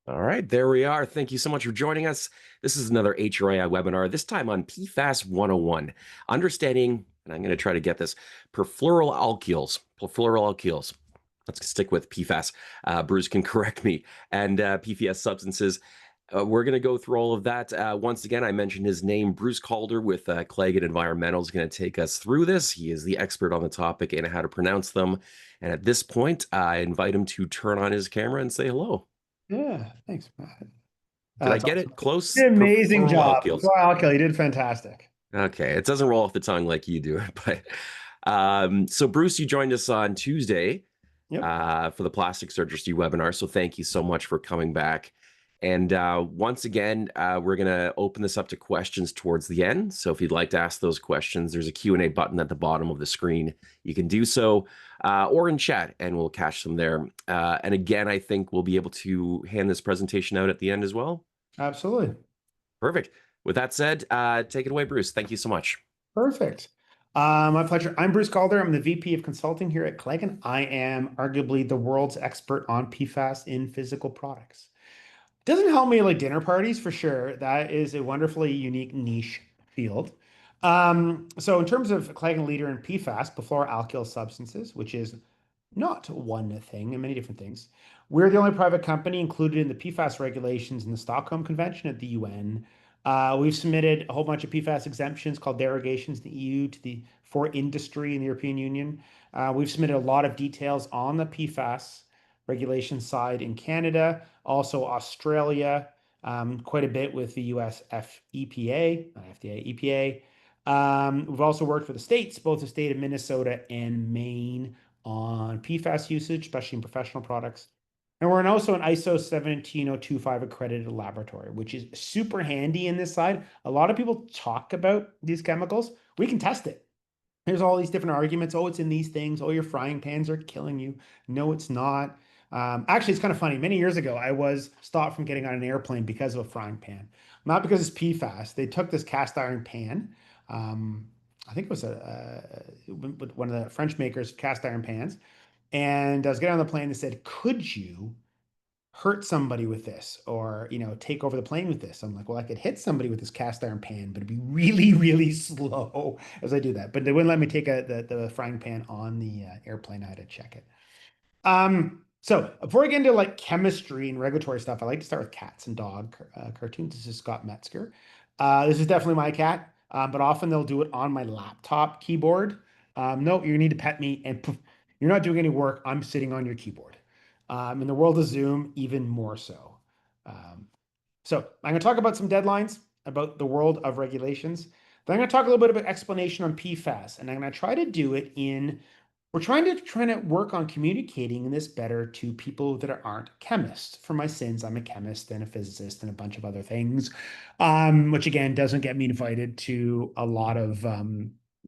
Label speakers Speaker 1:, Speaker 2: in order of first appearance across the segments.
Speaker 1: All right, there we are. Thank you so much for joining us. This is another HRI webinar, this time on PFAS 101, understanding, and I'm going to try to get this, perfluoroalkyls. Perfluoroalkyls. Let's stick with PFAS. Bruce can correct me. And PFAS substances. We're going to go through all of that. Once again, I mentioned his name, Bruce Calder with Claggett Environmental is going to take us through this. He is the expert on the topic and how to pronounce them. And at this point, I invite him to turn on his camera and say hello.
Speaker 2: Yeah, thanks, Matt.
Speaker 1: Did I
Speaker 2: That's
Speaker 1: get
Speaker 2: awesome.
Speaker 1: it close?
Speaker 2: You did an amazing job.
Speaker 1: Perfluoroalkyls.
Speaker 2: Alkyl, you did fantastic.
Speaker 1: Okay, it doesn't roll off the tongue like you do, but so Bruce, you joined us on Tuesday
Speaker 2: Yep,
Speaker 1: for the plastic surgery webinar. So thank you so much for coming back. And once again, we're going to open this up to questions towards the end. So if you'd like to ask those questions, there's a Q&A button at the bottom of the screen. You can do so or in chat, and we'll catch them there. And again, I think we'll be able to hand this presentation out at the end as well.
Speaker 2: absolutely.
Speaker 1: Perfect. With that said, take it away, Bruce. Thank you so much.
Speaker 2: Perfect. My pleasure. I'm Bruce Calder. I'm the VP of Consulting here at Cleggan. I am arguably the world's expert on PFAS in physical products. Doesn't help me like dinner parties for sure. That is a wonderfully unique niche field. So in terms of Cleggan leader in PFAS, perfluoroalkyl substances, which is not one thing and many different things. We're the only private company included in the PFAS regulations in the Stockholm Convention at the UN. We've submitted a whole bunch of PFAS exemptions called derogations in the EU for industry in the European Union. We've submitted a lot of details on the PFAS regulation side in Canada, also Australia, quite a bit with the US EPA, not FDA, EPA. We've also worked for the states, both the state of Minnesota and Maine on PFAS usage, especially in professional products. And we're also an ISO 17025 accredited laboratory, which is super handy in this side. A lot of people talk about these chemicals. We can test it. There's all these different arguments. Oh, it's in these things. Oh, your frying pans are killing you. No, it's not. Actually, it's kind of funny. Many years ago, I was stopped from getting on an airplane because of a frying pan. Not because it's PFAS. They took this cast iron pan. I think it was one of the French makers cast iron pans. And I was getting on the plane and said, could you hurt somebody with this or, take over the plane with this? I'm like, well, I could hit somebody with this cast iron pan, but it'd be really, really slow as I do that. But they wouldn't let me take the frying pan on the airplane. I had to check it. So before I get into like chemistry and regulatory stuff, I like to start with cats and dog cartoons. This is Scott Metzger. This is definitely my cat, but often they'll do it on my laptop keyboard. No, you need to pet me, and poof, you're not doing any work. I'm sitting on your keyboard. In the world of Zoom, even more so. Um, so I'm going to talk about some deadlines about the world of regulations. Then I'm going to talk a little bit about explanation on PFAS, and I'm going to try to do it in. We're trying to work on communicating this better to people that aren't chemists. For my sins, I'm a chemist and a physicist and a bunch of other things, which again doesn't get me invited to a lot of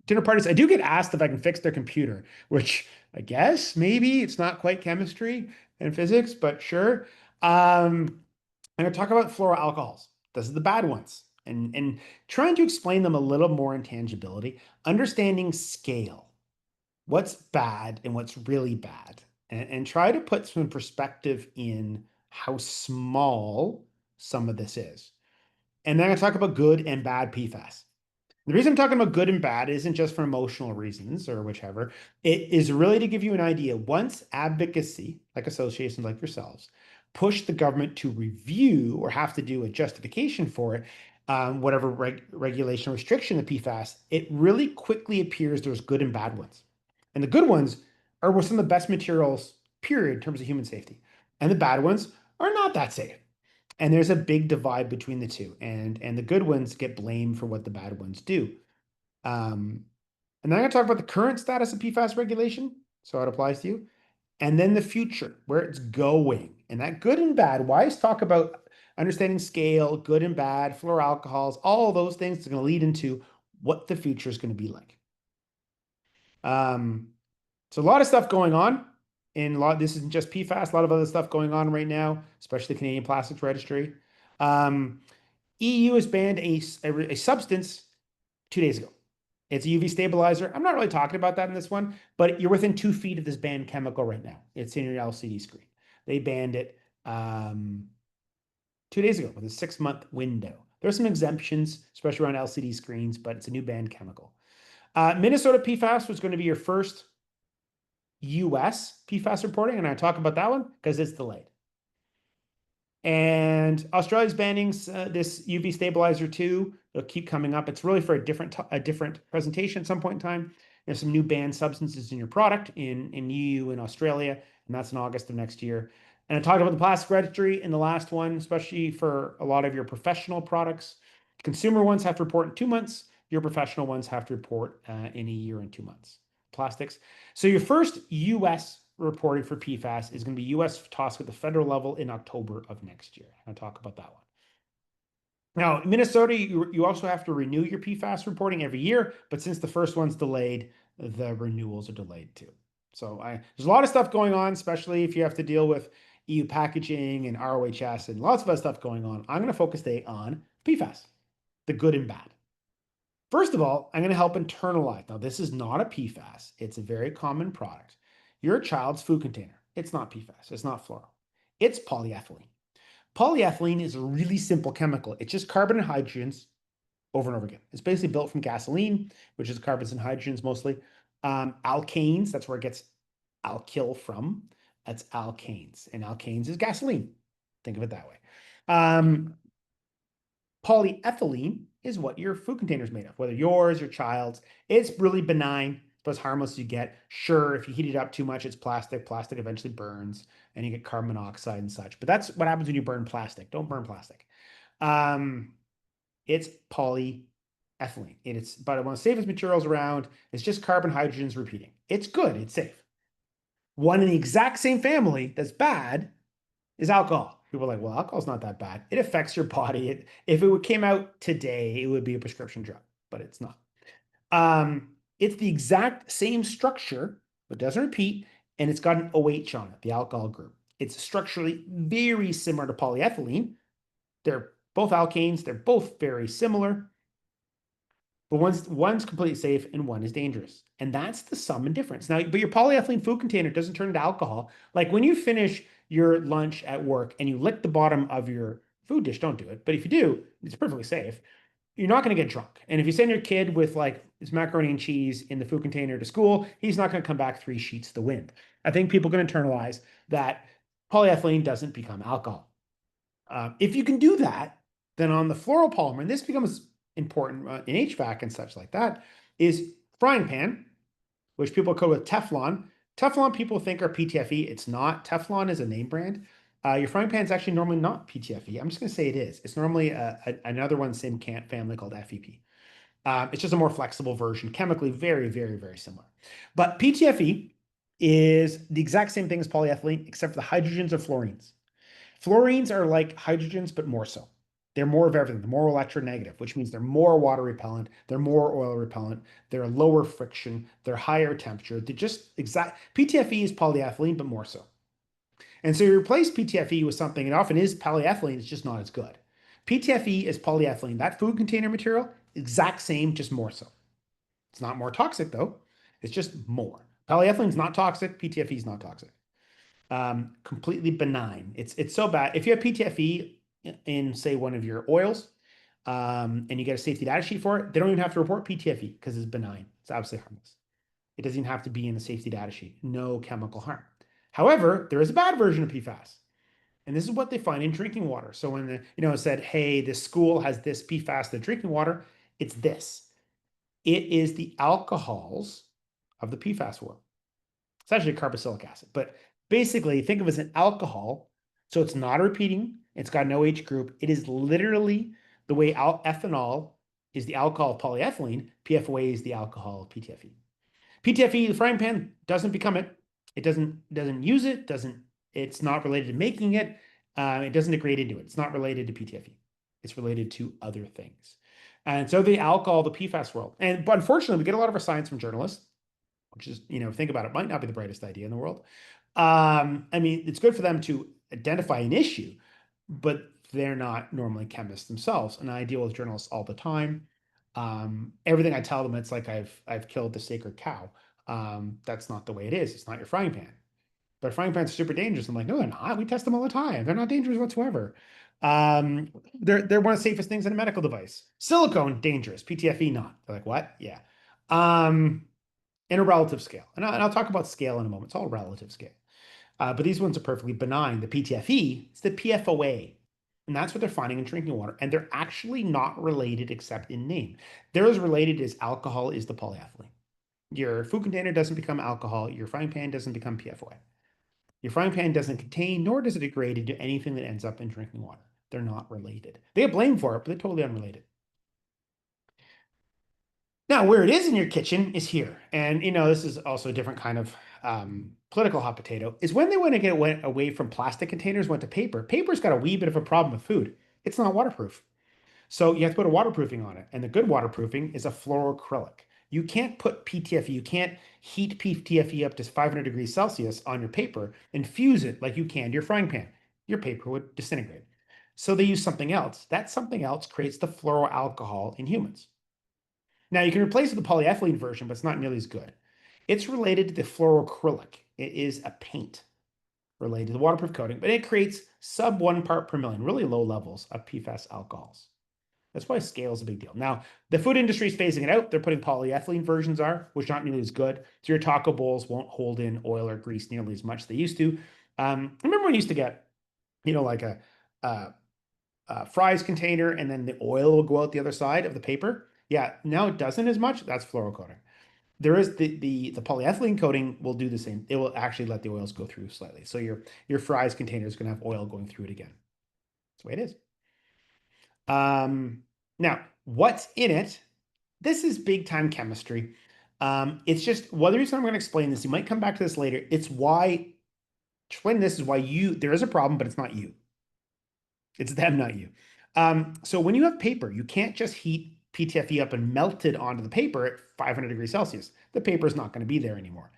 Speaker 2: dinner parties. I do get asked if I can fix their computer, which I guess maybe it's not quite chemistry and physics, but sure. I'm going to talk about fluoroalcohols. This is the bad ones. And trying to explain them a little more in tangibility, understanding scale, what's bad and what's really bad, and try to put some perspective in how small some of this is. And then I talk about good and bad PFAS. The reason I'm talking about good and bad isn't just for emotional reasons or whichever. It is really to give you an idea. Once advocacy, like associations like yourselves, push the government to review or have to do a justification for it, whatever regulation restriction of PFAS, it really quickly appears there's good and bad ones. And the good ones are with some of the best materials, period, in terms of human safety. And the bad ones are not that safe. And there's a big divide between the two. And the good ones get blamed for what the bad ones do. Um, and then I'm going to talk about the current status of PFAS regulation, so how it applies to you, and then the future, where it's going. And that good and bad, why is talk about understanding scale, good and bad, fluoroalcohols, all of those things are going to lead into what the future is going to be like. Um, so a lot of stuff going on. And a lot, this isn't just PFAS, a lot of other stuff going on right now, especially the Canadian Plastics Registry. EU has banned a substance 2 days ago. It's a UV stabilizer. I'm not really talking about that in this one, but you're within 2 feet of this banned chemical right now. It's in your LCD screen. They banned it. 2 days ago with a 6-month window. There's some exemptions, especially around LCD screens, but it's a new banned chemical. Minnesota PFAS was going to be your first US PFAS reporting, and I talk about that one because it's delayed. And Australia's banning this UV stabilizer too. It'll keep coming up. It's really for a different presentation at some point in time. There's some new banned substances in your product in EU and Australia, and that's in August of next year. And I talked about the plastic registry in the last one, especially for a lot of your professional products. Consumer ones have to report in 2 months. Your professional ones have to report in a year and 2 months. Plastics. So your first US reporting for PFAS is going to be US tossed at the federal level in October of next year. I'll talk about that one. Now, in Minnesota, you also have to renew your PFAS reporting every year, but since the first one's delayed, the renewals are delayed too. So there's a lot of stuff going on, especially if you have to deal with EU packaging and ROHS and lots of other stuff going on. I'm going to focus today on PFAS, the good and bad. First of all, I'm going to help internalize. Now, this is not a PFAS. It's a very common product. Your child's food container. It's not PFAS. It's not fluoro. It's polyethylene. Polyethylene is a really simple chemical. It's just carbon and hydrogens over and over again. It's basically built from gasoline, which is carbons and hydrogens mostly. Alkanes, that's where it gets alkyl from. That's alkanes. And alkanes is gasoline. Think of it that way. Polyethylene is what your food container is made of, whether yours, your child's. It's really benign, but as harmless as you get. Sure, if you heat it up too much, it's plastic. Plastic eventually burns, and you get carbon monoxide and such. But that's what happens when you burn plastic. Don't burn plastic. It's polyethylene. It's but one of the safest materials around. It's just carbon hydrogens repeating. It's good. It's safe. One in the exact same family that's bad is alcohol. People are like, well, alcohol's not that bad. It affects your body. If it came out today, it would be a prescription drug, but it's not. It's the exact same structure, but doesn't repeat, and it's got an OH on it, the alcohol group. It's structurally very similar to polyethylene. They're both alkanes. They're both very similar, but one's completely safe and one is dangerous. And that's the sum and difference. Now, but your polyethylene food container doesn't turn into alcohol. Like when you finish your lunch at work and you lick the bottom of your food dish, don't do it. But if you do, it's perfectly safe. You're not going to get drunk. And if you send your kid with like his macaroni and cheese in the food container to school, he's not going to come back 3 sheets to the wind. I think people can internalize that polyethylene doesn't become alcohol. If you can do that, then on the fluoropolymer, and this becomes important in HVAC and such like that, is frying pan, which people code with Teflon. Teflon people think are PTFE. It's not. Teflon is a name brand. Your frying pan is actually normally not PTFE. I'm just going to say it is. It's normally another one, same family called FEP. It's just a more flexible version, chemically very, very, very similar. But PTFE is the exact same thing as polyethylene, except for the hydrogens or fluorines. Fluorines are like hydrogens, but more so. They're more of everything. They're more electronegative, which means they're more water repellent. They're more oil repellent. They're lower friction. They're higher temperature. They're just exact. PTFE is polyethylene, but more so. And so you replace PTFE with something, it often is polyethylene, it's just not as good. PTFE is polyethylene. That food container material, exact same, just more so. It's not more toxic though. It's just more. Polyethylene is not toxic. PTFE is not toxic. Completely benign. It's so bad. If you have PTFE in, say, one of your oils, and you get a safety data sheet for it, they don't even have to report PTFE because it's benign. It's absolutely harmless. It doesn't even have to be in the safety data sheet. No chemical harm. However, there is a bad version of PFAS. And this is what they find in drinking water. So when it said, hey, this school has this PFAS in drinking water, it's this. It is the alcohols of the PFAS world. It's actually carboxylic acid, but basically think of it as an alcohol. So it's not repeating. It's got an OH group. It is literally the way ethanol is the alcohol of polyethylene. PFOA is the alcohol of PTFE. PTFE, the frying pan, doesn't become it. It doesn't use it. It's not related to making it. It doesn't degrade into it. It's not related to PTFE. It's related to other things. And so the alcohol, the PFAS world. But unfortunately, we get a lot of our science from journalists, which is, think about it, might not be the brightest idea in the world. It's good for them to identify an issue, but they're not normally chemists themselves. And I deal with journalists all the time. Everything I tell them, it's like I've killed the sacred cow. That's not the way it is. It's not your frying pan. But frying pans are super dangerous. I'm like, no, they're not. We test them all the time. They're not dangerous whatsoever. They're one of the safest things in a medical device. Silicone, dangerous. PTFE, not. They're like, what? Yeah. Um, in a relative scale. And I'll talk about scale in a moment. It's all relative scale. But these ones are perfectly benign. The PTFE, it's the PFOA. And that's what they're finding in drinking water. And they're actually not related except in name. They're as related as alcohol is the polyethylene. Your food container doesn't become alcohol. Your frying pan doesn't become PFOA. Your frying pan doesn't contain, nor does it degrade into anything that ends up in drinking water. They're not related. They get blamed for it, but they're totally unrelated. Now, where it is in your kitchen is here. And, this is also a different kind of political hot potato, is when they want to get away from plastic containers, went to paper. Paper's got a wee bit of a problem with food. It's not waterproof. So you have to put a waterproofing on it. And the good waterproofing is a fluoroacrylic. You can't put PTFE, you can't heat PTFE up to 500 degrees Celsius on your paper and fuse it like you can to your frying pan. Your paper would disintegrate. So they use something else. That something else creates the fluoroalcohol in humans. Now you can replace it with the polyethylene version, but it's not nearly as good. It's related to the fluoroacrylic. It is a paint related to the waterproof coating, but it creates sub 1 part per million, really low levels of PFAS alcohols. That's why scale is a big deal. Now, the food industry is phasing it out. They're putting polyethylene versions are, which aren't nearly as good. So your taco bowls won't hold in oil or grease nearly as much as they used to. I remember when you used to get, like a fries container, and then the oil will go out the other side of the paper. Yeah, now it doesn't as much. That's fluorocoating. There is the polyethylene coating will do the same. It will actually let the oils go through slightly. So your fries container is going to have oil going through it again. That's the way it is. Now, what's in it? This is big time chemistry. It's just, well, the reason I'm going to explain this, you might come back to this later. It's why, explain this is why there is a problem, but it's not you. It's them, not you. So when you have paper, you can't just heat PTFE up and melt it onto the paper at 500 degrees Celsius. The paper is not going to be there anymore.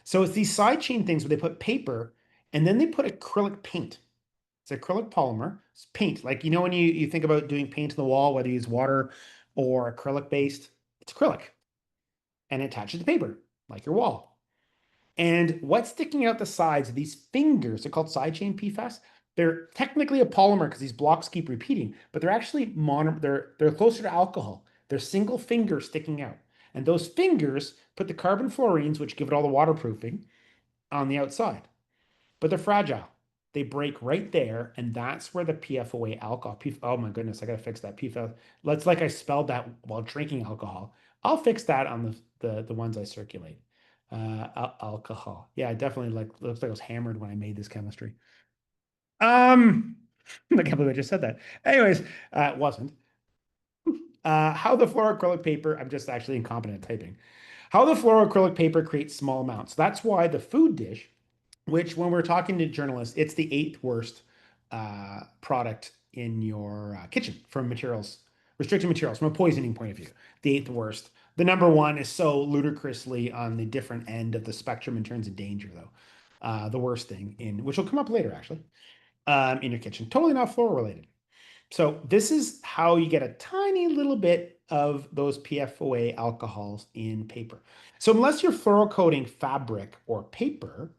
Speaker 2: So it's these side chain things where they put paper and then they put acrylic paint. It's acrylic polymer. It's paint. Like, when you think about doing paint on the wall, whether you use water or acrylic based, it's acrylic. And it attaches to paper, like your wall. And what's sticking out the sides of these fingers, they're called side chain PFAS. They're technically a polymer because these blocks keep repeating, but they're actually they're closer to alcohol. They're single fingers sticking out. And those fingers put the carbon fluorines, which give it all the waterproofing, on the outside. But they're fragile. They break right there, and that's where the PFOA alcohol. Oh my goodness, I gotta fix that PFAS. Let's like I spelled that while drinking alcohol. I'll fix that on the ones I circulate. Alcohol. Yeah, I definitely looks like I was hammered when I made this chemistry. Um, I can't believe I just said that. Anyways, it wasn't. How the fluoroacrylic paper, I'm just actually incompetent at typing. How the fluoroacrylic paper creates small amounts. That's why the food dish, which when we're talking to journalists, it's the 8th worst product in your kitchen from materials, restricted materials, from a poisoning point of view. The 8th worst. The number one is so ludicrously on the different end of the spectrum in terms of danger, though. The worst thing which will come up later, actually, in your kitchen. Totally not fluoro related. So this is how you get a tiny little bit of those PFOA alcohols in paper. So unless you're fluorocoating fabric or paper,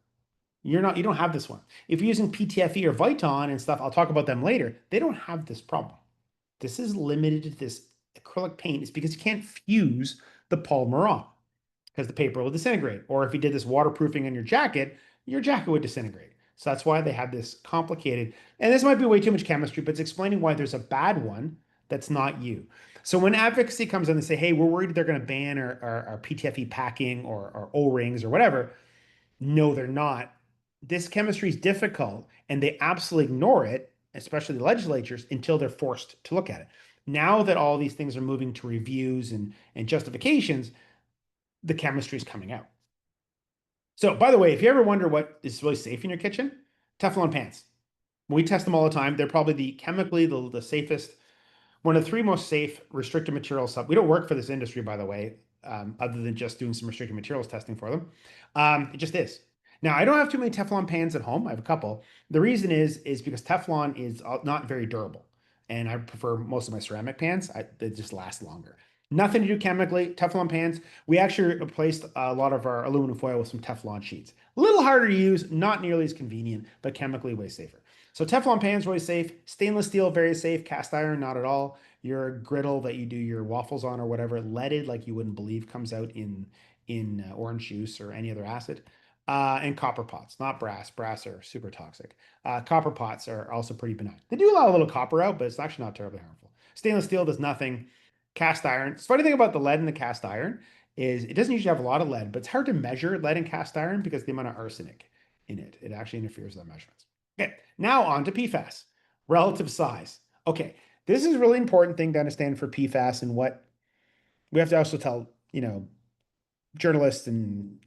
Speaker 2: you don't have this one. If you're using PTFE or Viton and stuff, I'll talk about them later. They don't have this problem. This is limited to this acrylic paint. It's because you can't fuse the polymer on because the paper will disintegrate. Or if you did this waterproofing on your jacket would disintegrate. So that's why they have this complicated, and this might be way too much chemistry, but it's explaining why there's a bad one that's not you. So when advocacy comes in and say, hey, we're worried they're going to ban our PTFE packing or O-rings or whatever. No, they're not. This chemistry is difficult and they absolutely ignore it, especially the legislatures, until they're forced to look at it. Now that all these things are moving to reviews and justifications, the chemistry is coming out. So, by the way, if you ever wonder what is really safe in your kitchen, Teflon pans. We test them all the time. They're probably chemically the safest, one of the 3 most safe restricted materials. We don't work for this industry, by the way, other than just doing some restricted materials testing for them. It just is. Now, I don't have too many Teflon pans at home. I have a couple. The reason is because Teflon is not very durable, and I prefer most of my ceramic pans. They just last longer. Nothing to do chemically. Teflon pans. We actually replaced a lot of our aluminum foil with some Teflon sheets. A little harder to use, not nearly as convenient, but chemically way safer. So Teflon pan is really safe. Stainless steel, very safe. Cast iron, not at all. Your griddle that you do your waffles on or whatever, leaded like you wouldn't believe, comes out in orange juice or any other acid. And copper pots, not brass. Brass are super toxic. Copper pots are also pretty benign. They do allow a little copper out, but it's actually not terribly harmful. Stainless steel does nothing. Cast iron. The funny thing about the lead in the cast iron is it doesn't usually have a lot of lead, but it's hard to measure lead in cast iron because of the amount of arsenic in it. It actually interferes with our measurements. Okay, now on to PFAS. Relative size. Okay, this is a really important thing to understand for PFAS and what we have to also tell, journalists and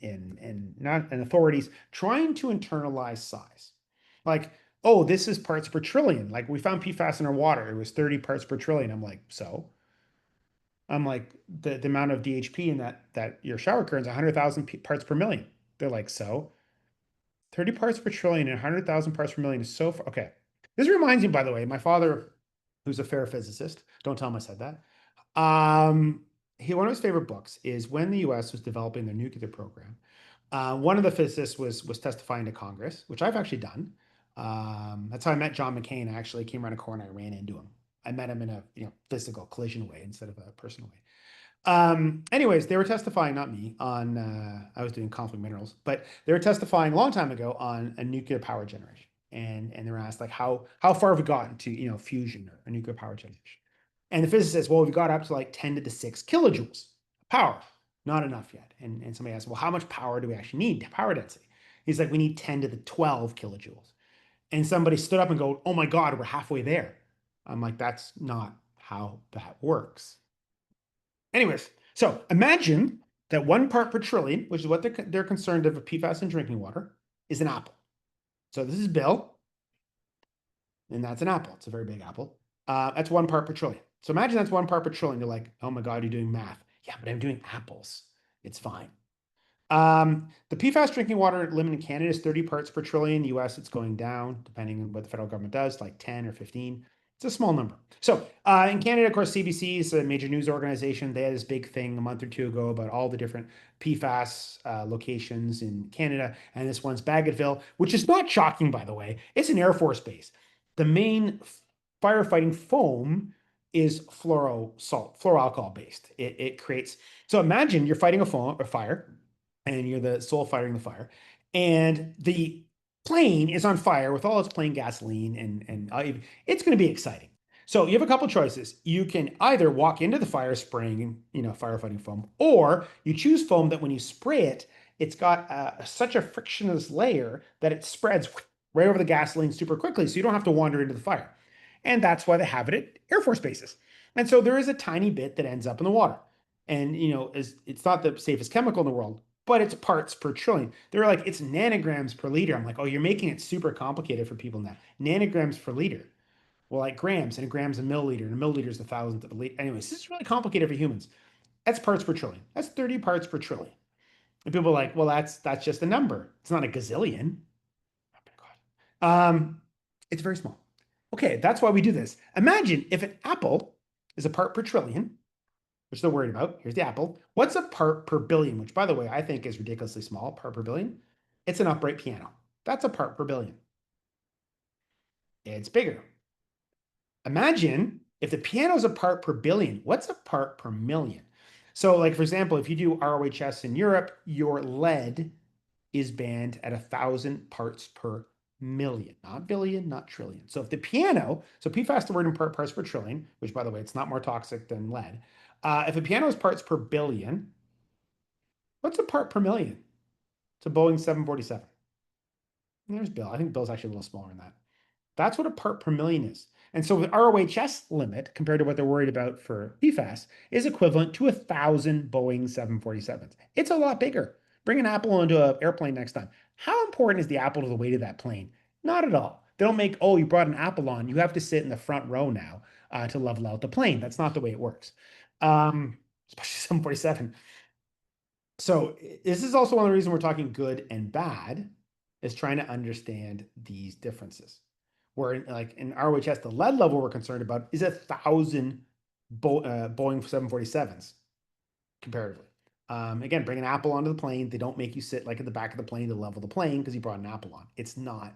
Speaker 2: not and authorities trying to internalize size. Like, oh, this is parts per trillion. Like we found PFAS in our water. It was 30 parts per trillion. I'm like, so? I'm like, the amount of DHP in that your shower curtain is 100,000 parts per million. They're like, so? 30 parts per trillion and 100,000 parts per million is so far. Okay. This reminds me, by the way, my father, who's a fair physicist, don't tell him I said that. One of his favorite books is when the US was developing their nuclear program. One of the physicists was testifying to Congress, which I've actually done. That's how I met John McCain. I actually came around a corner, I ran into him. I met him in a physical collision way instead of a personal way. Anyways, they were testifying, not me, on I was doing conflict minerals, but they were testifying a long time ago on a nuclear power generation. And they were asked like how far have we gotten to, fusion or a nuclear power generation? And the physicist says, well, we got up to like 10 to the 6 kilojoules power. Not enough yet. And somebody asked, well, how much power do we actually need? Power density. He's like, we need 10 to the 12 kilojoules. And somebody stood up and go, oh my God, we're halfway there. I'm like, that's not how that works. Anyways, so imagine that 1 part per trillion, which is what they're concerned of PFAS in drinking water, is an apple. So this is Bill, and that's an apple. It's a very big apple. That's 1 part per trillion. So imagine that's 1 part per trillion. You're like, oh my God, you're doing math. Yeah, but I'm doing apples. It's fine. The PFAS drinking water limit in Canada is 30 parts per trillion. US, it's going down, depending on what the federal government does, like 10 or 15. It's a small number. So in Canada, of course, CBC is a major news organization. They had this big thing a month or two ago about all the different PFAS locations in Canada. And this one's Bagotville, which is not shocking, by the way. It's an Air Force base. The main firefighting foam is fluoroalkyl based. It creates, so imagine you're fighting a fire and you're the sole fighting the fire, and the plane is on fire with all its plain gasoline, and it's going to be exciting. So you have a couple choices. You can either walk into the fire spraying, firefighting foam, or you choose foam that when you spray it, it's got such a frictionless layer that it spreads right over the gasoline super quickly, so you don't have to wander into the fire. And that's why they have it at Air Force bases. And so there is a tiny bit that ends up in the water. And it's not the safest chemical in the world, but it's parts per trillion. They're like, it's nanograms per liter. I'm like, oh, you're making it super complicated for people now. Nanograms per liter. Well, like grams, and a gram's a milliliter, and a milliliter is the thousandth of a liter. Anyways, this is really complicated for humans. That's parts per trillion. That's 30 parts per trillion. And people are like, well, that's just a number. It's not a gazillion. Oh my God. It's very small. Okay, that's why we do this. Imagine if an apple is a part per trillion, which they're worried about. Here's the apple. What's a part per billion? Which, by the way, I think is ridiculously small. Part per billion. It's an upright piano. That's a part per billion. It's bigger. Imagine if the piano is a part per billion. What's a part per million? So, like for example, if you do ROHS in Europe, your lead is banned at 1,000 parts per million, not billion, not trillion. So if the piano, so PFAS the word in parts per trillion, which by the way, it's not more toxic than lead. If a piano is parts per billion, what's a part per million? It's a Boeing 747. And there's Bill. I think Bill's actually a little smaller than that. That's what a part per million is. And so the ROHS limit, compared to what they're worried about for PFAS, is equivalent to 1,000 Boeing 747s. It's a lot bigger. Bring an apple onto an airplane next time. How important is the apple to the weight of that plane? Not at all. They don't make, oh, you brought an apple on. You have to sit in the front row now to level out the plane. That's not the way it works. Especially 747. So this is also one of the reasons we're talking good and bad, is trying to understand these differences. Where in ROHS, the lead level we're concerned about is 1,000 Boeing 747s comparatively. Again, bring an apple onto the plane. They don't make you sit like at the back of the plane to level the plane because you brought an apple on. It's not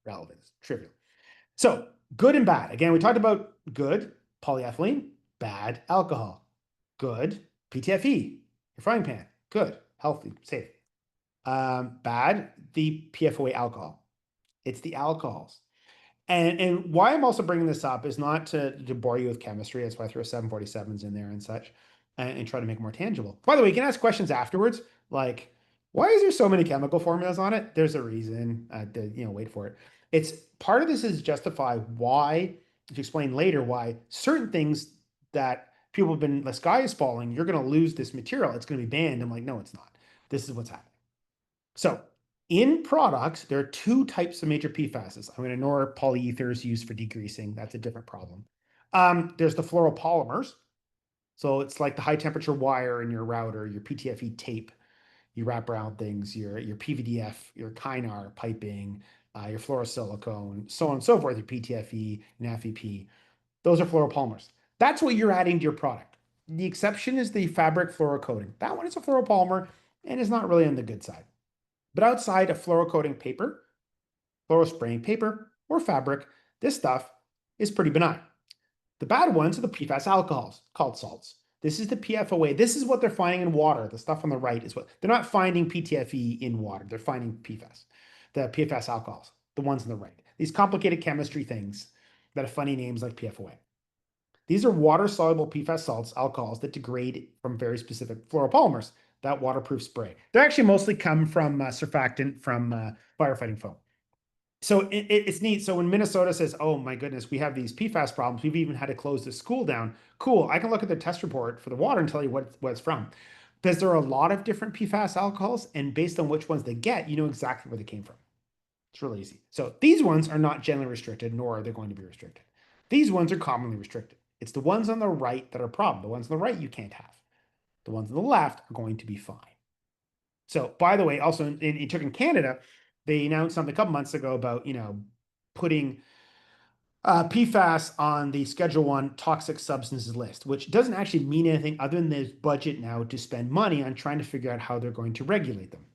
Speaker 2: relevant. It's trivial. So good and bad. Again, we talked about good, polyethylene, bad, alcohol. Good, PTFE, your frying pan. Good, healthy, safe. Bad, the PFOA alcohol. It's the alcohols. And why I'm also bringing this up is not to bore you with chemistry. That's why I throw 747s in there and such and try to make it more tangible. By the way, you can ask questions afterwards, like, why is there so many chemical formulas on it? There's a reason. Wait for it. It's part of this is justify why, to explain later why certain things that people have been, the sky is falling, you're going to lose this material. It's going to be banned. I'm like, no, it's not. This is what's happening. So in products, there are two types of major PFASs. I'm going to ignore polyethers used for degreasing. That's a different problem. There's the fluoropolymers. So it's like the high temperature wire in your router, your PTFE tape, you wrap around things, your PVDF, your Kynar piping, your fluorosilicone, so on and so forth, your PTFE, NAFEP. Those are fluoropolymers. That's what you're adding to your product. The exception is the fabric fluorocoating. That one is a fluoropolymer and is not really on the good side. But outside of fluorocoating paper, fluorospraying paper, or fabric, this stuff is pretty benign. The bad ones are the PFAS alcohols, called salts. This is the PFOA. This is what they're finding in water. The stuff on the right is what they're not finding PTFE in water. They're finding PFAS, the PFAS alcohols, the ones on the right. These complicated chemistry things that have funny names like PFOA. These are water-soluble PFAS salts, alcohols that degrade from very specific fluoropolymers, that waterproof spray. They actually mostly come from surfactant from firefighting foam. So it's neat. So when Minnesota says, oh my goodness, we have these PFAS problems, we've even had to close the school down. Cool. I can look at the test report for the water and tell you what it's from. Because there are a lot of different PFAS alcohols, and based on which ones they get, you know exactly where they came from. It's really easy. So these ones are not generally restricted, nor are they going to be restricted. These ones are commonly restricted. It's the ones on the right that are a problem. The ones on the right you can't have. The ones on the left are going to be fine. So, by the way, also in Canada, they announced something a couple months ago about putting PFAS on the Schedule 1 toxic substances list, which doesn't actually mean anything other than there's budget now to spend money on trying to figure out how they're going to regulate them.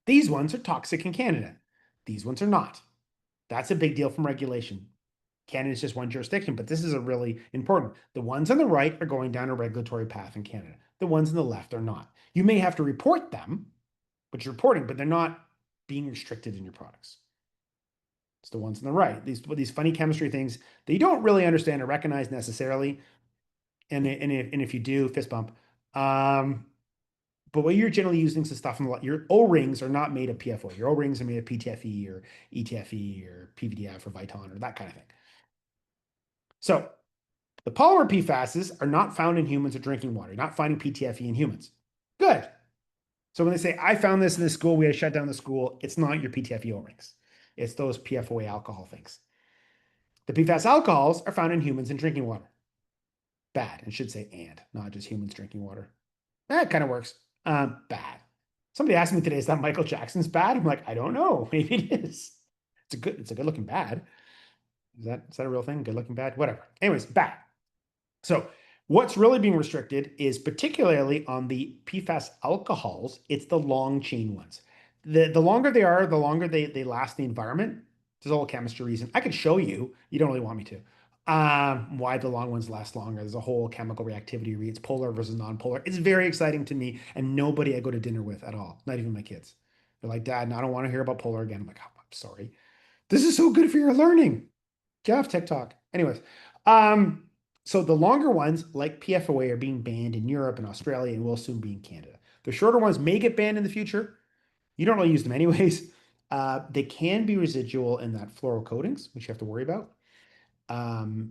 Speaker 2: These ones are toxic in Canada. These ones are not. That's a big deal from regulation. Canada is just one jurisdiction, but this is a really important. The ones on the right are going down a regulatory path in Canada. The ones on the left are not. You may have to report them, but you're reporting, but they're not being restricted in your products. It's the ones on the right. These funny chemistry things that you don't really understand or recognize necessarily. And if you do, fist bump. But what you're generally using is stuff in your O-rings are not made of PFO. Your O-rings are made of PTFE or ETFE or PVDF or Viton or that kind of thing. So the polymer PFASs are not found in humans or drinking water. You're not finding PTFE in humans. Good. So when they say, I found this in the school, we had to shut down the school, it's not your PTFE O-rings. It's those PFOA alcohol things. The PFAS alcohols are found in humans and drinking water. Bad. It should say and, not just humans drinking water. That kind of works. Bad. Somebody asked me today, is that Michael Jackson's bad? I'm like, I don't know. Maybe it is. It's a good looking bad. Is that a real thing? Good looking bad? Whatever. Anyways, bad. So what's really being restricted is particularly on the PFAS alcohols, it's the long chain ones. The longer they are, the longer they last in the environment. There's a whole chemistry reason. I could show you. You don't really want me to. Why the long ones last longer. There's a whole chemical reactivity. It's polar versus non-polar. It's very exciting to me and nobody I go to dinner with at all. Not even my kids. They're like, Dad, I don't want to hear about polar again. I'm like, oh, I'm sorry. This is so good for your learning. Get off TikTok. Anyways, so the longer ones, like PFOA, are being banned in Europe and Australia and will soon be in Canada. The shorter ones may get banned in the future. You don't really use them anyways. They can be residual in that floral coatings, which you have to worry about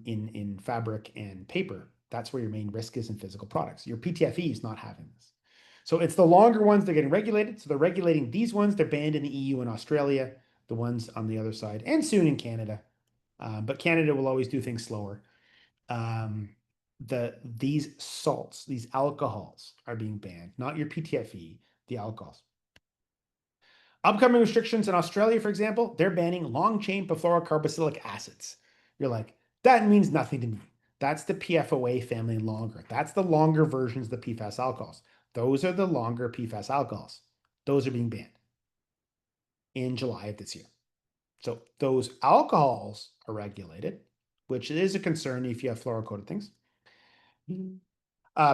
Speaker 2: in fabric and paper. That's where your main risk is in physical products. Your PTFE is not having this. So it's the longer ones that are getting regulated. So they're regulating these ones. They're banned in the EU and Australia, the ones on the other side, and soon in Canada. But Canada will always do things slower. These salts, these alcohols are being banned, not your PTFE, the alcohols. Upcoming restrictions in Australia, for example, they're banning long chain perfluorocarboxylic acids. You're like, that means nothing to me. That's the PFOA family longer. That's the longer versions of the PFAS alcohols. Those are the longer PFAS alcohols. Those are being banned in July of this year. So those alcohols are regulated, which is a concern if you have fluoro-coated things.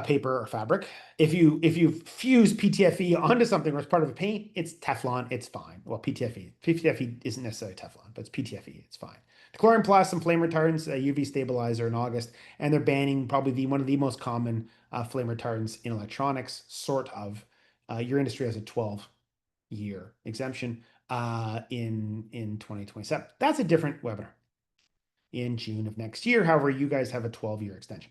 Speaker 2: Paper or fabric. If you fuse PTFE onto something or it's part of a paint, it's Teflon, it's fine. Well, PTFE. PTFE isn't necessarily Teflon, but it's PTFE, it's fine. The chlorine plus and flame retardants, UV stabilizer in August, and they're banning probably one of the most common flame retardants in electronics, sort of. Your industry has a 12-year exemption in 2027. That's a different webinar. In June of next year, however, you guys have a 12-year extension.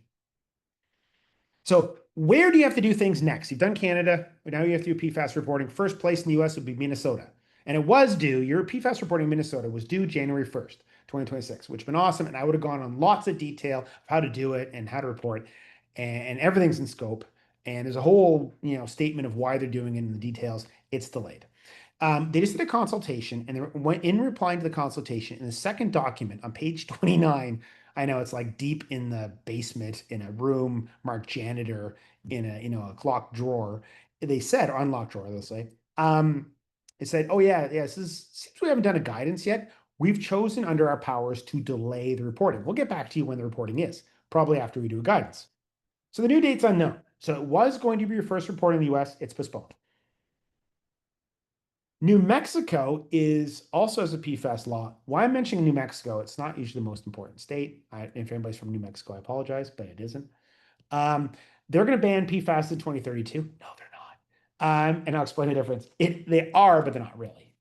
Speaker 2: So where do you have to do things next? You've done Canada, but now you have to do PFAS reporting. First place in the US would be Minnesota. And it was due, your PFAS reporting in Minnesota was due January 1st, 2026, which has been awesome. And I would have gone on lots of detail of how to do it and how to report. And everything's in scope. And there's a whole, statement of why they're doing it in the details. It's delayed. They just did a consultation, and in replying to the consultation, in the second document on page 29, I know it's like deep in the basement in a room marked janitor in a locked drawer. They said, or unlocked drawer, they'll say. It said, oh yeah, seems we haven't done a guidance yet. We've chosen under our powers to delay the reporting. We'll get back to you when the reporting is, probably after we do a guidance. So the new date's unknown. So it was going to be your first report in the US, it's postponed. New Mexico is also has a PFAS law. Why I'm mentioning New Mexico, it's not usually the most important state. If anybody's from New Mexico, I apologize, but it isn't. They're going to ban PFAS in 2032. No, they're not. And I'll explain the difference. They are, but they're not really.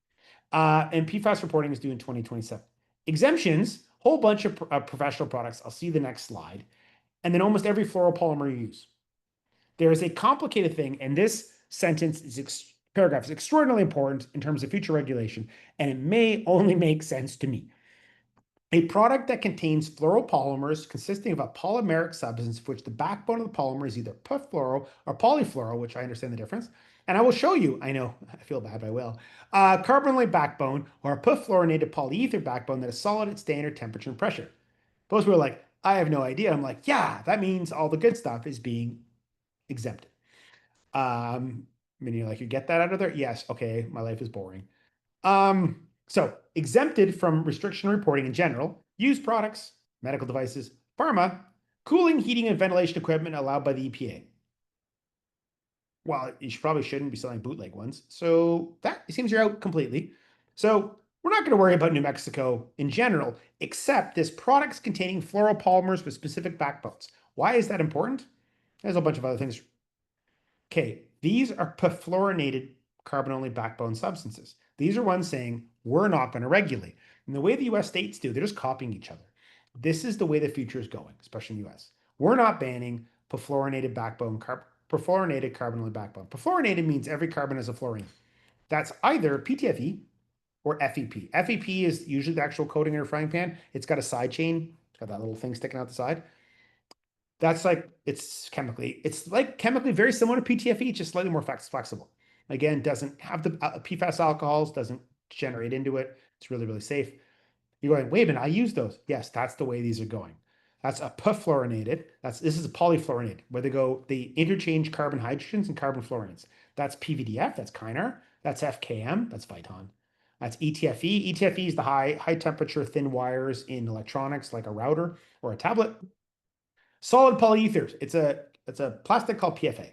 Speaker 2: And PFAS reporting is due in 2027. Exemptions, whole bunch of professional products. I'll see the next slide. And then almost every fluoropolymer you use. There is a complicated thing, and this sentence is paragraph is extraordinarily important in terms of future regulation, and it may only make sense to me. A product that contains fluoropolymers consisting of a polymeric substance for which the backbone of the polymer is either perfluoro or polyfluoro, which I understand the difference. And I will show you, I know, I feel bad, but I will. Carbonyl backbone or a perfluorinated polyether backbone that is solid at standard temperature and pressure. Most people are like, I have no idea. I'm like, yeah, that means all the good stuff is being exempted. And you're like, you get that out of there? Yes. Okay. My life is boring. So exempted from restriction reporting in general, used products, medical devices, pharma, cooling, heating, and ventilation equipment allowed by the EPA. Well, you probably shouldn't be selling bootleg ones. So that seems you're out completely. So we're not going to worry about New Mexico in general, except this products containing fluoropolymers with specific backbones. Why is that important? There's a bunch of other things. Okay, these are perfluorinated carbon-only backbone substances. These are ones saying we're not going to regulate. And the way the US states do, they're just copying each other. This is the way the future is going, especially in the US. We're not banning perfluorinated perfluorinated carbon-only backbone. Perfluorinated means every carbon has a fluorine. That's either PTFE or FEP. FEP is usually the actual coating in a frying pan. It's got a side chain. It's got that little thing sticking out the side. It's like chemically very similar to PTFE, just slightly more flexible. Again, doesn't have the PFAS alcohols, doesn't generate into it. It's really, really safe. You're going, wait a minute, I use those. Yes, that's the way these are going. That's a perfluorinated. This is a polyfluorinated, where they interchange carbon hydrogens and carbon fluorines. That's PVDF, that's Kynar. That's FKM, that's Viton. That's ETFE. ETFE is the high temperature thin wires in electronics, like a router or a tablet. Solid polyethers. It's a plastic called PFA.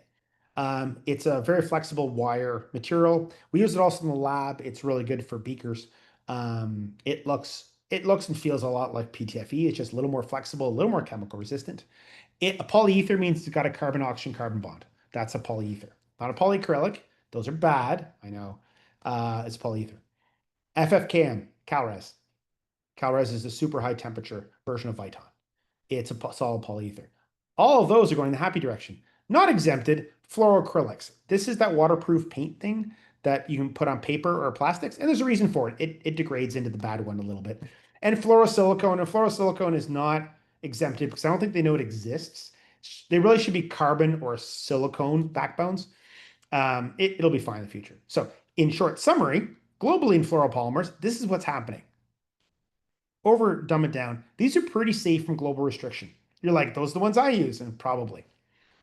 Speaker 2: It's a very flexible wire material. We use it also in the lab. It's really good for beakers. It looks and feels a lot like PTFE. It's just a little more flexible, a little more chemical resistant. A polyether means it's got a carbon-oxygen-carbon bond. That's a polyether. Not a polyacrylic. Those are bad. I know. It's polyether. FFKM, Calres. Calres is a super high temperature version of Viton. It's a solid polyether. All of those are going in the happy direction. Not exempted, fluoroacrylics. This is that waterproof paint thing that you can put on paper or plastics, and there's a reason for it. It degrades into the bad one a little bit. And fluorosilicone is not exempted because I don't think they know it exists. They really should be carbon or silicone backbones. It'll be fine in the future. So in short summary, globally in fluoropolymers, this is what's happening. Dumb it down. These are pretty safe from global restriction. You're like, those are the ones I use, and probably.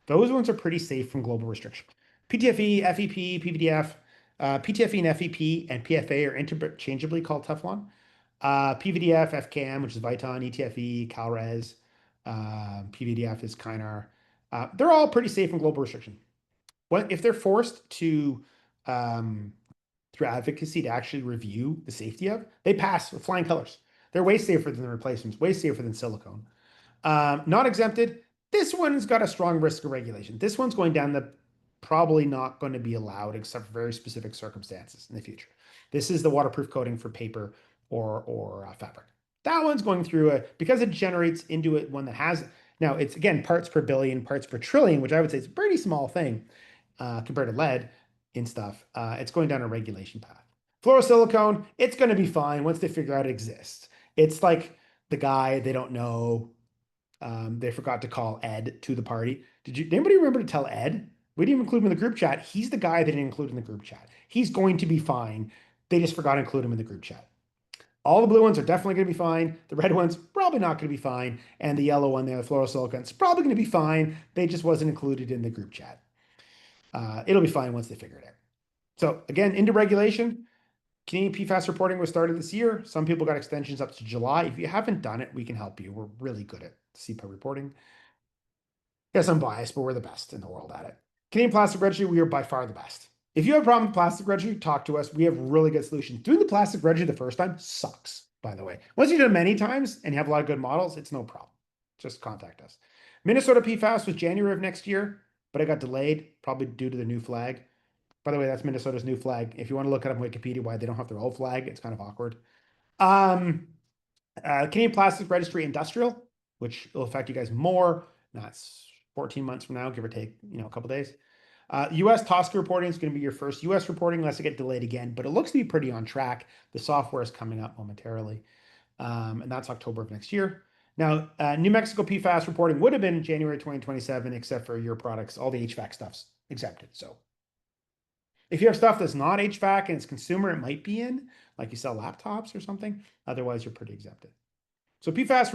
Speaker 2: Those ones are pretty safe from global restriction. PTFE, FEP, PVDF, PTFE and FEP and PFA are interchangeably called Teflon. PVDF, FKM, which is Viton, ETFE, CalRes, PVDF is Kynar. They're all pretty safe from global restriction. What if they're forced to um, through advocacy to actually review the safety of, they pass with flying colors. They're way safer than the replacements, way safer than silicone. Not exempted. This one's got a strong risk of regulation. This one's going down the probably not going to be allowed except for very specific circumstances in the future. This is the waterproof coating for paper or fabric. That one's going through a because it generates into it one that has now it's again parts per billion, parts per trillion, which I would say is a pretty small thing compared to lead in stuff. It's going down a regulation path. Fluorosilicone, it's going to be fine once they figure out it exists. It's like the guy they don't know they forgot to call Ed to the party. Did anybody remember to tell Ed? We didn't even include him in the group chat. He's the guy they didn't include in the group chat. He's going to be fine. They just forgot to include him in the group chat. All the blue ones are definitely going to be fine. The red one's probably not going to be fine. And the yellow one there, the fluorosilicon, is probably going to be fine. They just wasn't included in the group chat. It'll be fine once they figure it out. So again, into regulation. Canadian PFAS reporting was started this year. Some people got extensions up to July. If you haven't done it, we can help you. We're really good at CPA reporting. Yes, I'm biased, but we're the best in the world at it. Canadian Plastic Registry, we are by far the best. If you have a problem with plastic registry, talk to us. We have really good solutions. Doing the plastic registry the first time sucks, by the way. Once you've done it many times and you have a lot of good models, it's no problem. Just contact us. Minnesota PFAS was January of next year, but it got delayed, probably due to the new flag. By the way, that's Minnesota's new flag. If you want to look it up on Wikipedia why they don't have their old flag, it's kind of awkward. Canadian Plastic Registry Industrial, which will affect you guys more. That's 14 months from now, give or take, a couple days. US TSCA reporting is going to be your first US reporting unless it get delayed again, but it looks to be pretty on track. The software is coming up momentarily, and that's October of next year. Now, New Mexico PFAS reporting would have been January 2027, except for your products, all the HVAC stuff's exempted. So if you have stuff that's not HVAC and it's consumer, it might be in, like you sell laptops or something. Otherwise, you're pretty exempted. So PFAS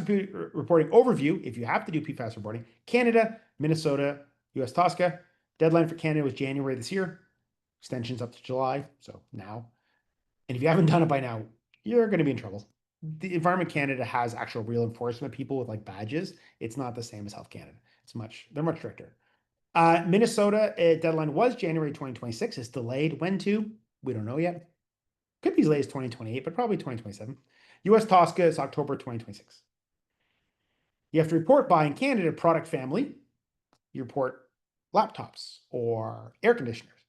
Speaker 2: reporting overview, if you have to do PFAS reporting, Canada, Minnesota, US TSCA. Deadline for Canada was January this year. Extensions up to July, so now. And if you haven't done it by now, you're going to be in trouble. The Environment Canada has actual real enforcement people with like badges. It's not the same as Health Canada. They're much stricter. Minnesota deadline was January 2026. It's delayed. When to? We don't know yet. Could be as late as 2028, but probably 2027. US TSCA is October 2026. You have to report by in Canada product family. You report laptops or air conditioners.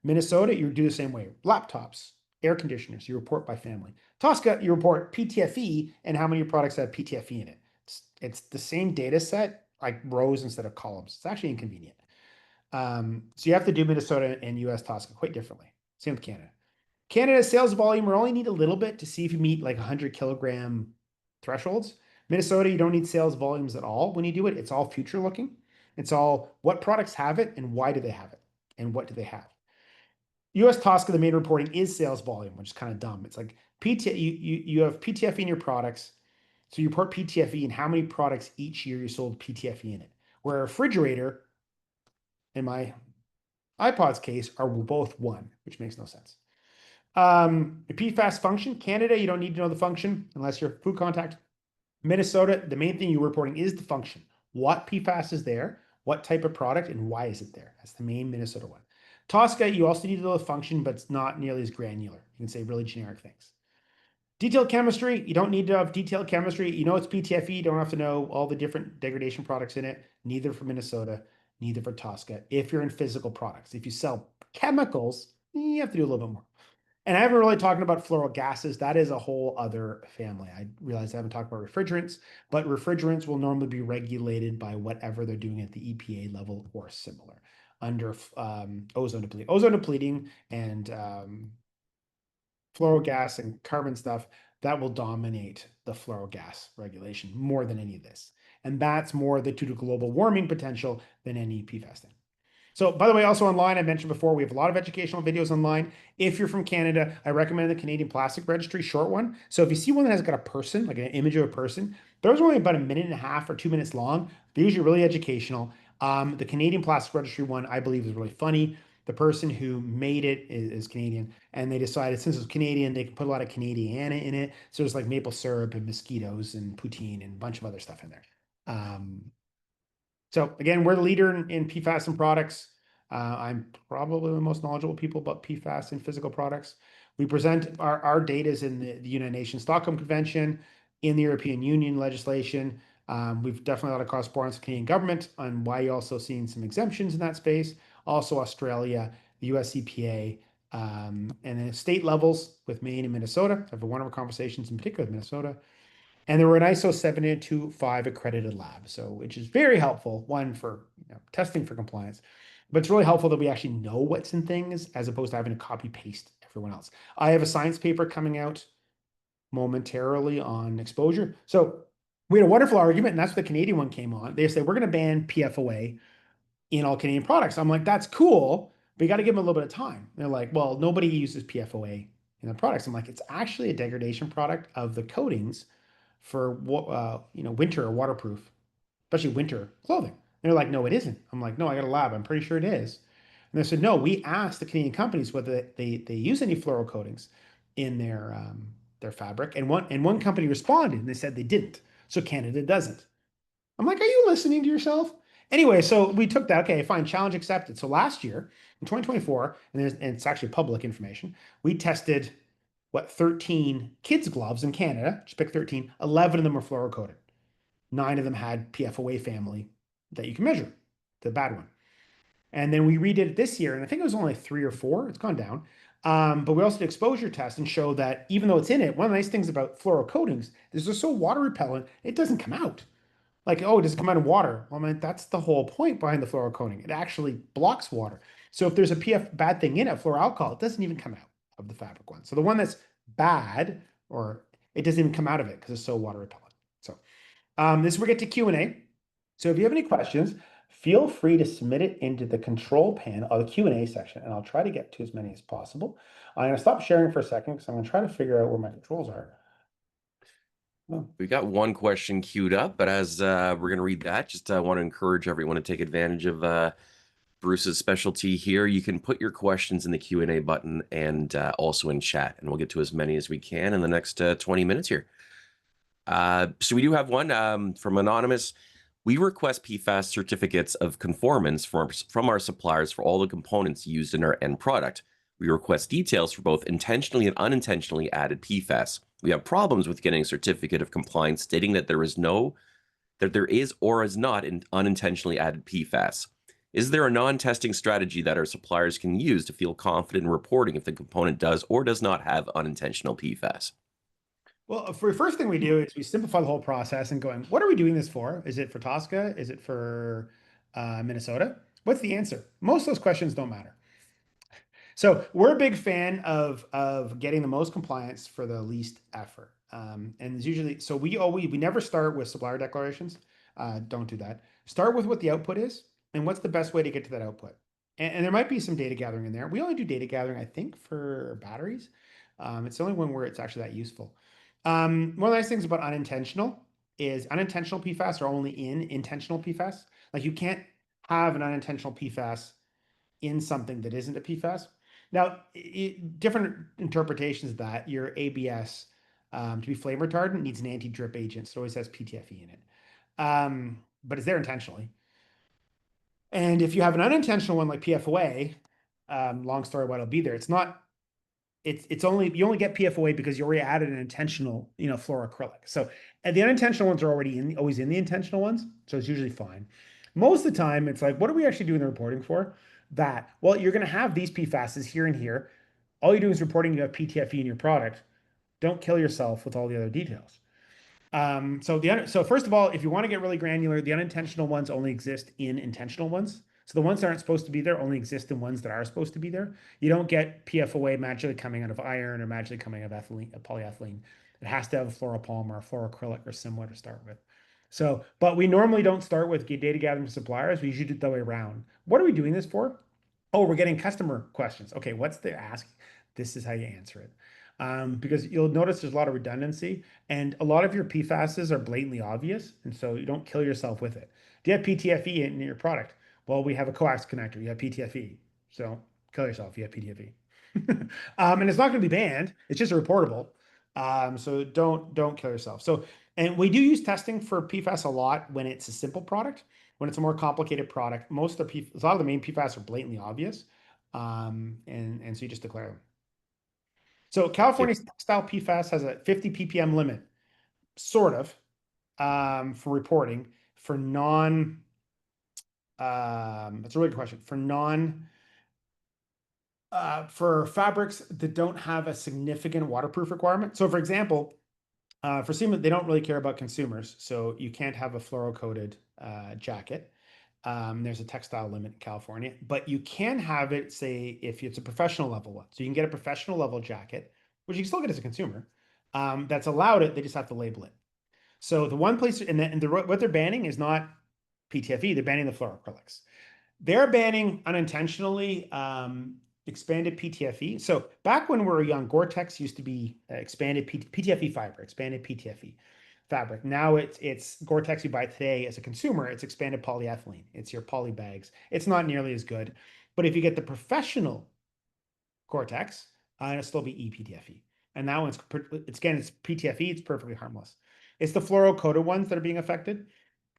Speaker 2: Minnesota, you do the same way. Laptops, air conditioners, you report by family. TSCA, you report PTFE and how many products have PTFE in it. It's the same data set, like rows instead of columns. It's actually inconvenient. So you have to do Minnesota and US TSCA quite differently. Same with Canada. Canada's sales volume, we only need a little bit to see if you meet like 100 kilogram thresholds. Minnesota, you don't need sales volumes at all when you do it. It's all future looking. It's all what products have it and why do they have it and what do they have. US TSCA, the main reporting is sales volume, which is kind of dumb. It's like you have PTFE in your products. So you report PTFE and how many products each year you sold PTFE in it. Where a refrigerator, in my iPod's case, are both one, which makes no sense. The PFAS function, Canada, you don't need to know the function unless you're food contact. Minnesota, the main thing you're reporting is the function. What PFAS is there, what type of product, and why is it there? That's the main Minnesota one. TSCA, you also need to know the function, but it's not nearly as granular. You can say really generic things. Detailed chemistry, you don't need to have detailed chemistry. You know it's PTFE, you don't have to know all the different degradation products in it, neither for Minnesota, neither for TSCA, if you're in physical products. If you sell chemicals, you have to do a little bit more. And I haven't really talked about fluoro gases. That is a whole other family. I realize I haven't talked about refrigerants, but refrigerants will normally be regulated by whatever they're doing at the EPA level or similar under ozone depleting. Ozone depleting and fluorogas and carbon stuff, that will dominate the fluorogas regulation more than any of this. And that's more due to global warming potential than any PFAS thing. So, by the way, also online, I mentioned before, we have a lot of educational videos online. If you're from Canada, I recommend the Canadian Plastic Registry short one. So if you see one that has got a person, like an image of a person, those are only about 1.5 or 2 minutes long. They're usually really educational. The Canadian Plastic Registry one, I believe, is really funny. The person who made it is Canadian, and they decided since it's Canadian, they could put a lot of Canadiana in it. So there's like maple syrup and mosquitoes and poutine and a bunch of other stuff in there. Um, so again, we're the leader in PFAS and products. I'm probably the most knowledgeable people about PFAS and physical products. We present our data is in the United Nations Stockholm Convention, in the European Union legislation. We've definitely got a correspondence with the Canadian government on why you're also seeing some exemptions in that space. Also Australia, the US EPA, and then state levels with Maine and Minnesota. I've had one of our conversations in particular with Minnesota. And they were an ISO 725 accredited lab, so which is very helpful, one for testing for compliance, but it's really helpful that we actually know what's in things as opposed to having to copy paste everyone else. I have a science paper coming out momentarily on exposure. So we had a wonderful argument, and that's what the Canadian one came on. They said, we're going to ban PFOA in all Canadian products. I'm like, that's cool, but you got to give them a little bit of time. They're like, well, nobody uses PFOA in the products. I'm like, it's actually a degradation product of the coatings for winter or waterproof, especially winter clothing. And they're like, no, it isn't. I'm like, no, I got a lab. I'm pretty sure it is. And they said, no, we asked the Canadian companies whether they use any floral coatings in their fabric, and one company responded and they said they didn't. So Canada doesn't. I'm like, are you listening to yourself? Anyway, so we took that. Okay, fine, challenge accepted. So last year in 2024, and it's actually public information, we tested 13 kids' gloves in Canada. Just pick 13. 11 of them were fluorocoated. 9 of them had PFOA family that you can measure, the bad one. And then we redid it this year, and I think it was only 3 or 4. It's gone down. But we also did exposure tests and showed that even though it's in it, one of the nice things about fluorocoatings is they're so water repellent, it doesn't come out. Like, oh, does it come out of water? Well, I mean, that's the whole point behind the fluorocoating. It actually blocks water. So if there's a bad thing in it, fluoroalkyl, it doesn't even come out of the fabric one. So the one that's bad, or it doesn't even come out of it because it's so water repellent. So this is where we get to Q&A. So if you have any questions, feel free to submit it into the control panel or the Q&A section, and I'll try to get to as many as possible. I'm going to stop sharing for a second because I'm going to try to figure out where my controls are. Oh.
Speaker 1: We got one question queued up, but as we're going to read that, just want to encourage everyone to take advantage of Bruce's specialty here. You can put your questions in the Q&A button and also in chat, and we'll get to as many as we can in the next 20 minutes here. So we do have one from Anonymous. We request PFAS certificates of conformance from our suppliers for all the components used in our end product. We request details for both intentionally and unintentionally added PFAS. We have problems with getting a certificate of compliance stating that there is or is not an unintentionally added PFAS. Is there a non-testing strategy that our suppliers can use to feel confident in reporting if the component does or does not have unintentional PFAS?
Speaker 2: Well, for the first thing we do is we simplify the whole process and going, what are we doing this for? Is it for Tosca? Is it for Minnesota? What's the answer? Most of those questions don't matter. So we're a big fan of getting the most compliance for the least effort. And it's usually, so we never start with supplier declarations. Don't do that. Start with what the output is and what's the best way to get to that output. And there might be some data gathering in there. We only do data gathering, I think, for batteries. It's the only one where it's actually that useful. One of the nice things about unintentional is unintentional PFAS are only in intentional PFAS. Like you can't have an unintentional PFAS in something that isn't a PFAS. Now, different interpretations of that. Your ABS, to be flame retardant, needs an anti-drip agent. So it always has PTFE in it. But it's there intentionally. And if you have an unintentional one like PFOA, long story why it'll be there. It's not, it's only, you only get PFOA because you already added an intentional, fluoroacrylic. So the unintentional ones are already always in the intentional ones. So it's usually fine. Most of the time, it's like, what are we actually doing the reporting for? That, well, you're going to have these PFASs here and here. All you do is reporting you have PTFE in your product. Don't kill yourself with all the other details. So first of all, if you want to get really granular, the unintentional ones only exist in intentional ones. So the ones that aren't supposed to be there only exist in ones that are supposed to be there. You don't get PFOA magically coming out of iron or magically coming out of polyethylene. It has to have a fluoropolymer, fluoroacrylic, or similar to start with. So, but we normally don't start with data gathering from suppliers. We usually do it the way around. What are we doing this for? Oh, we're getting customer questions. Okay, what's the ask? This is how you answer it. Because you'll notice there's a lot of redundancy, and a lot of your PFASs are blatantly obvious, and so you don't kill yourself with it. Do you have PTFE in your product? Well, we have a coax connector. You have PTFE. So kill yourself if you have PTFE. And it's not going to be banned. It's just reportable. So don't kill yourself. So, and we do use testing for PFAS a lot when it's a simple product. When it's a more complicated product, most of the a lot of the main PFAS are blatantly obvious, and so you just declare them. So
Speaker 1: Thank you.
Speaker 2: California's textile PFAS has a 50 ppm limit, sort of, for reporting for non. That's a really good question. For fabrics that don't have a significant waterproof requirement. So, for example, for SEMA, they don't really care about consumers, so you can't have a fluoro-coated jacket. There's a textile limit in California, but you can have it, say, if it's a professional level one. So you can get a professional level jacket, which you can still get as a consumer, that's allowed it. They just have to label it. So the one place, what they're banning is not PTFE, they're banning the fluoroacrylics. They're banning unintentionally expanded PTFE. So back when we were young, Gore-Tex used to be expanded PTFE fiber, expanded PTFE fabric. Now it's Gore-Tex you buy today as a consumer, it's expanded polyethylene. It's your poly bags. It's not nearly as good. But if you get the professional Gore-Tex, it'll still be ePTFE. And that one's, again, it's PTFE, it's perfectly harmless. It's the fluoro-coated ones that are being affected.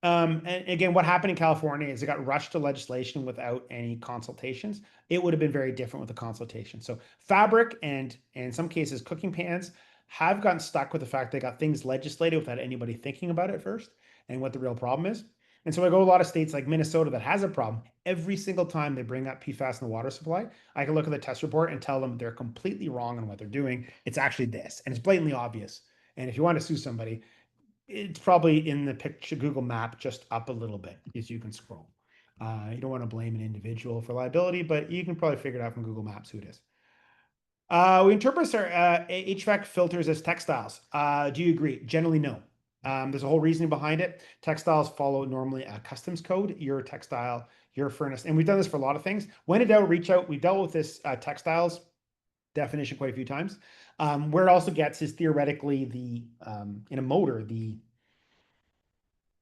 Speaker 2: And again, what happened in California is it got rushed to legislation without any consultations. It would have been very different with a consultation. So fabric and in some cases cooking pans have gotten stuck with the fact they got things legislated without anybody thinking about it first and what the real problem is. And so I go to a lot of states like Minnesota that has a problem. Every single time they bring up PFAS in the water supply, I can look at the test report and tell them they're completely wrong on what they're doing. It's actually this, and it's blatantly obvious. And if you want to sue somebody, it's probably in the picture Google map just up a little bit because you can scroll. You don't want to blame an individual for liability, but you can probably figure it out from Google Maps who it is. We interpret our HVAC filters as textiles. Do you agree? Generally, no. There's a whole reasoning behind it. Textiles follow normally a customs code. Your textile, your furnace, and we've done this for a lot of things. When in doubt, reach out. We've dealt with this textiles definition quite a few times. Where it also gets is theoretically the in a motor, the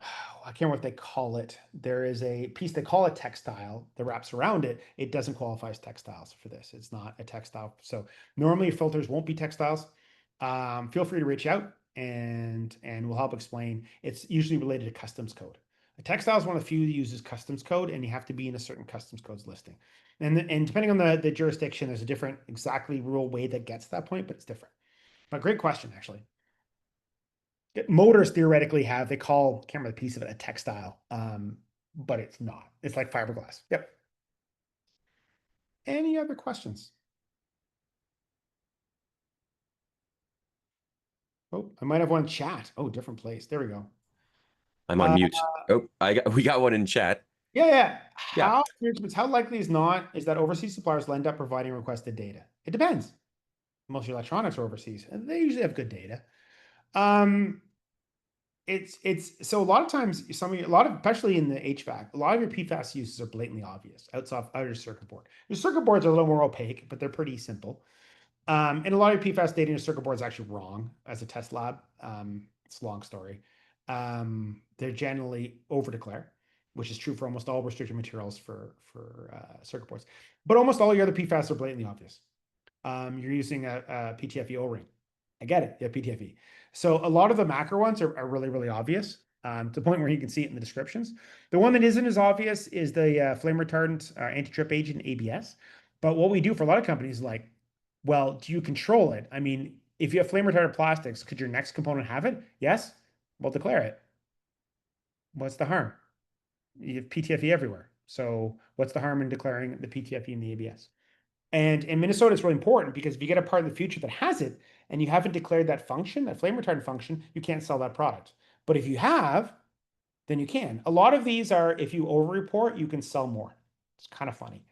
Speaker 2: I can't remember what they call it. There is a piece they call a textile that wraps around it. It doesn't qualify as textiles for this. It's not a textile. So normally filters won't be textiles. Feel free to reach out and we'll help explain. It's usually related to customs code. A textile is one of the few that uses customs code, and you have to be in a certain customs codes listing. And depending on the jurisdiction, there's a different exactly rule way that gets to that point, but it's different. But great question, actually. Motors theoretically have, they call, can't remember the piece of it, a textile, but it's not. It's like fiberglass. Yep. Any other questions? Oh, I might have one chat. Oh, different place. There we go.
Speaker 1: I'm on
Speaker 2: Uh,
Speaker 1: mute. Oh, we got one in chat.
Speaker 2: yeah.
Speaker 1: Yeah.
Speaker 2: How likely is that overseas suppliers will end up providing requested data? It depends. Most of your electronics are overseas, and they usually have good data. It's so a lot of times especially in the HVAC, a lot of your PFAS uses are blatantly obvious outside of your circuit board. Your circuit boards are a little more opaque, but they're pretty simple. And a lot of your PFAS data in your circuit board is actually wrong as a test lab. It's a long story. They're generally over declare, which is true for almost all restricted materials for circuit boards. But almost all your other PFAS are blatantly obvious. You're using a PTFE O-ring. I get it. Yeah, PTFE. So a lot of the macro ones are really, really obvious to the point where you can see it in the descriptions. The one that isn't as obvious is the flame retardant anti-trip agent ABS. But what we do for a lot of companies is like, well, do you control it? I mean, if you have flame retardant plastics, could your next component have it? Yes. Well, declare it. What's the harm? You have PTFE everywhere. So what's the harm in declaring the PTFE in the ABS? And in Minnesota, it's really important because if you get a part in the future that has it and you haven't declared that function, that flame retardant function, you can't sell that product. But if you have, then you can. A lot of these are, if you over-report, you can sell more. It's kind of funny.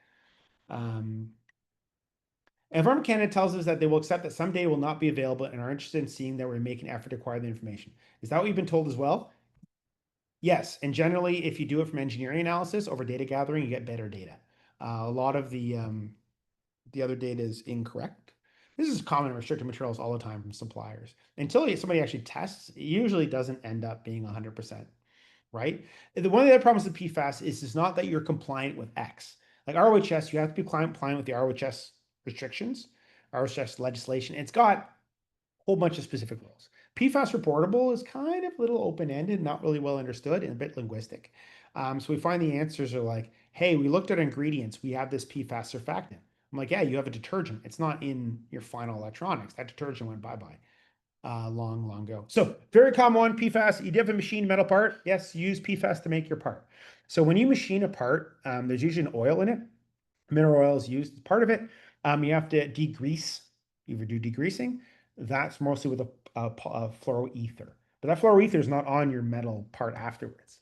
Speaker 2: Environment Canada tells us that they will accept that someday will not be available and are interested in seeing that we make an effort to acquire the information. Is that what you've been told as well? Yes. And generally, if you do it from engineering analysis over data gathering, you get better data. A lot of the other data is incorrect. This is common in restricted materials all the time from suppliers. Until somebody actually tests, it usually doesn't end up being 100%, right? One of the other problems with PFAS is it's not that you're compliant with X. Like ROHS, you have to be compliant with the ROHS restrictions, ROHS legislation. It's got a whole bunch of specific rules. PFAS reportable is kind of a little open-ended, not really well understood, and a bit linguistic. So we find the answers are like, hey, we looked at ingredients. We have this PFAS surfactant. I'm like, yeah, you have a detergent. It's not in your final electronics. That detergent went bye-bye long ago. So very common one, PFAS. You do have a machine metal part. Yes, use PFAS to make your part. So when you machine a part, there's usually an oil in it. Mineral oil is used as part of it. You have to degrease. You ever do degreasing? That's mostly with a fluoroether. But that fluoroether is not on your metal part afterwards.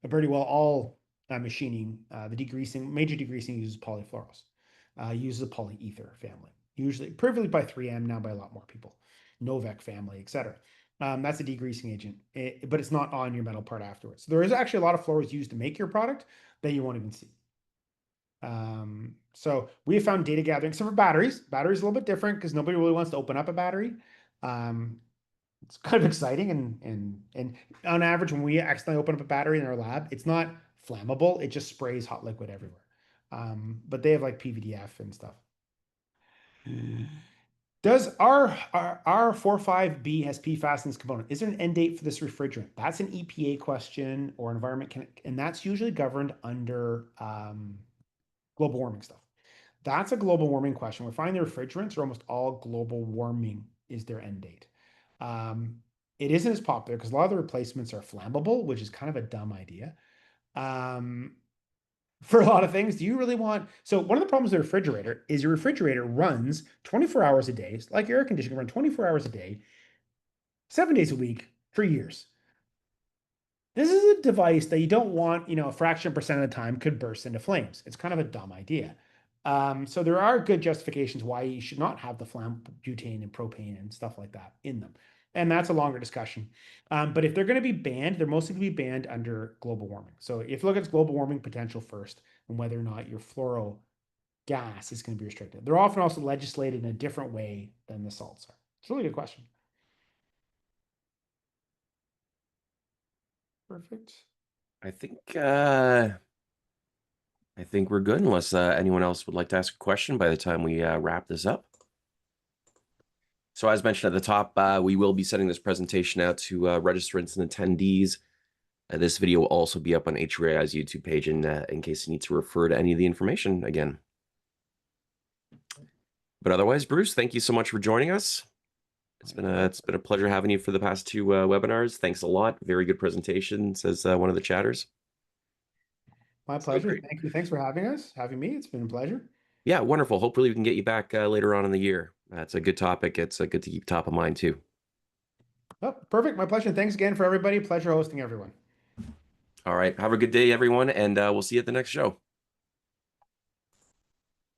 Speaker 2: But pretty well all machining, the degreasing, major degreasing uses polyfluoros, uses a polyether family. Usually, privileged by 3M, now by a lot more people. Novec family, etc. That's a degreasing agent, but it's not on your metal part afterwards. So there is actually a lot of fluoros used to make your product that you won't even see. So we have found data gathering, except for batteries. Batteries a little bit different because nobody really wants to open up a battery. It's kind of exciting, and on average, when we accidentally open up a battery in our lab, it's not flammable. It just sprays hot liquid everywhere. But they have like PVDF and stuff. Does R45B has PFAS in its component? Is there an end date for this refrigerant? That's an EPA question or environment, and that's usually governed under global warming stuff. That's a global warming question. We're finding the refrigerants are almost all global warming is their end date. It isn't as popular because a lot of the replacements are flammable, which is kind of a dumb idea. For a lot of things, do you really want? So one of the problems with a refrigerator is your refrigerator runs 24 hours a day, like your air conditioner run 24 hours a day, 7 days a week for years. This is a device that you don't want, a fraction of percent of the time could burst into flames. It's kind of a dumb idea. So there are good justifications why you should not have the flammable butane and propane and stuff like that in them. And that's a longer discussion. But if they're going to be banned, they're mostly going to be banned under global warming. So if you look at global warming potential first and whether or not your fluoro gas is going to be restricted. They're often also legislated in a different way than the salts are. It's a really good question. Perfect.
Speaker 1: I think we're good unless anyone else would like to ask a question by the time we wrap this up. So as mentioned at the top, we will be sending this presentation out to registrants and attendees. This video will also be up on HRAI's YouTube page in case you need to refer to any of the information again. But otherwise, Bruce, thank you so much for joining us. It's been a pleasure having you for the past two webinars. Thanks a lot. Very good presentation, says one of the chatters.
Speaker 2: My pleasure. Thank you. Thanks for having me. It's been a pleasure.
Speaker 1: Yeah, wonderful. Hopefully we can get you back later on in the year. It's a good topic. It's good to keep top of mind too.
Speaker 2: Oh, perfect. My pleasure. Thanks again for everybody. Pleasure hosting everyone.
Speaker 1: All right. Have a good day, everyone, and we'll see you at the next show.